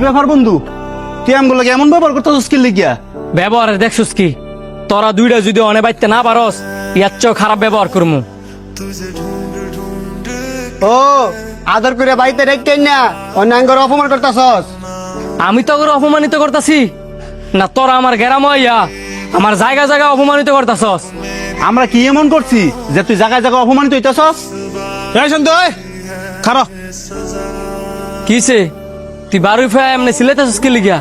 ব্যাপার বন্ধু, তুই আমগুলো এমন ব্যবহার করতেছিস কি লিগিয়া? ব্যবহারে দেখছস কি? তোরা দুইটা যদি অনে বাইতে না পারস, ইয়ার চেয়েও খারাপ ব্যবহার করমু। ও আদর করে বাড়িতে রেখে না অন্যাঙ্গর অপমান করতেছস। আমি তো ওকে অপমানিত করতাছি না? তোরা আমার গেরাম হইয়া আমার জায়গা জায়গা অপমানিত করতাছস। আমরা কি এমন করছি যে তুই জায়গায় জায়গায় অপমানিত হইতেছস? খারো কিসে তুই বারুই ফেয়া এমনি সিলেতেছস কি লিগা?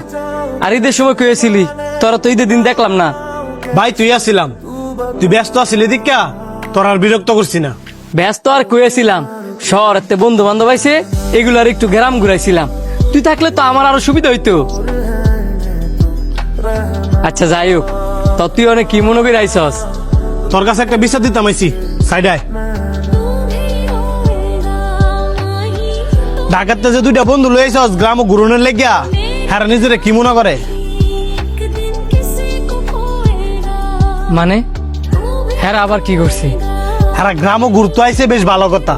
আর ঈদের সময় কইছিলি তোরা তো ঈদের দিন দেখলাম না। ভাই তুই আসছিলাম, তুই ব্যস্ত আছিলি দীক্ষা তোর আর বিরক্ত করছি না। ব্যস্ত আর কইছিলাম, শহরেতে বন্ধু বান্ধব আইছে, এগুলো আর একটু গ্রাম ঘুরাইছিলাম। তুই থাকলে তো আমার আরো সুবিধা হইতো। আচ্ছা যাই হোক, তো তুই অনেক কি মনে করে আইসস? তোর কাছে একটা বিচার দিতাম আইছি সাইডায়। ঢাকাতে যে দুইটা বন্ধু লইছস গ্রাম ঘুরনের লেগিয়া, হ্যাঁ নিজেরে কি মনে করে? মানে হ্যাঁ আবার কি করছি? হ্যাঁ গ্রামও ঘুরতে আইছে, বেশ ভালো কথা।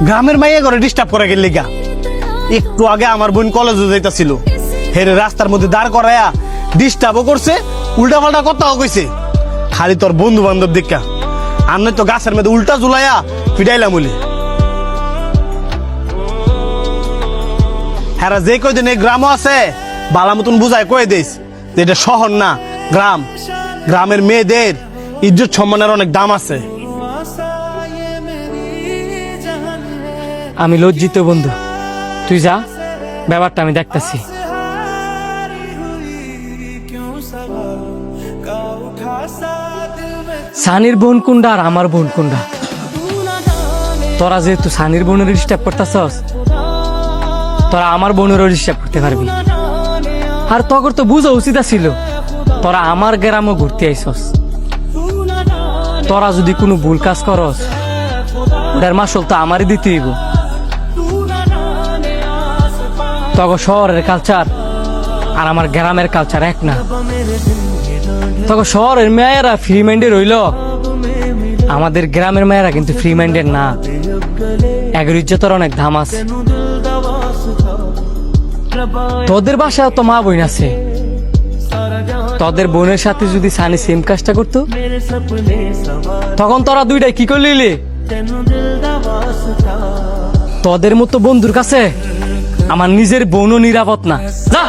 গ্রামের মাইয়া করে ডিস্টার্ব করে গেল লেগা। একটু আগে আমার বোন কলেজে যাইতাছিল, হেরে রাস্তার মধ্যে দাঁড় করায়া ডিস্টার্বও করছে, উল্টা পাল্টা কথাও কইছে। খালি তোর বন্ধু বান্ধব দেখা আর নয় তো গাছের মধ্যে উল্টা ঝুলাইয়া পিটাইলাম বলে। হ্যাঁ যে কয়দিন এই গ্রামও আছে বালা মতন বুঝায় কয়ে দিস যে এটা শহর না গ্রাম। গ্রামের মেয়েদের ইজ্জত সম্মানের অনেক দাম আছে। আমি লজ্জিত বন্ধু, তুই যা, ব্যাপারটা আমি দেখতাছি। সানির বোন কোনটা আর আমার বোন কোনটা? তোরা যেহেতু সানির বোনের ডিস্টার্ব করতেছস, তোরা আমার বোনেরও ডিস্টার্ব করতে পারবি। আর তখন তো বুঝা উচিত ছিল তোরা আমার গ্রামও ঘুরতে আইসস। তোরা যদি কোনো ভুল কাজ করস, ওটার মাসল তো আমারই দিতে হইব। তখন শহরের কালচার আর আমার গ্রামের কালচার এক না। তখন শহরের মেয়েরা ফ্রি মাইন্ডেড হইল, আমাদের গ্রামের মেয়েরা কিন্তু ফ্রি মাইন্ডেড না। এগের ইজ্জতের অনেক দাম আছে। তোদের বাসায় তো মা বোন আছে, তোদের বোনের সাথে যদি সানি সেম কাজটা করতো, তখন তোরা দুইটাই কি করলি? তোদের মতো বন্ধুর কাছে আমার নিজের বোনও নিরাপদ না। যা।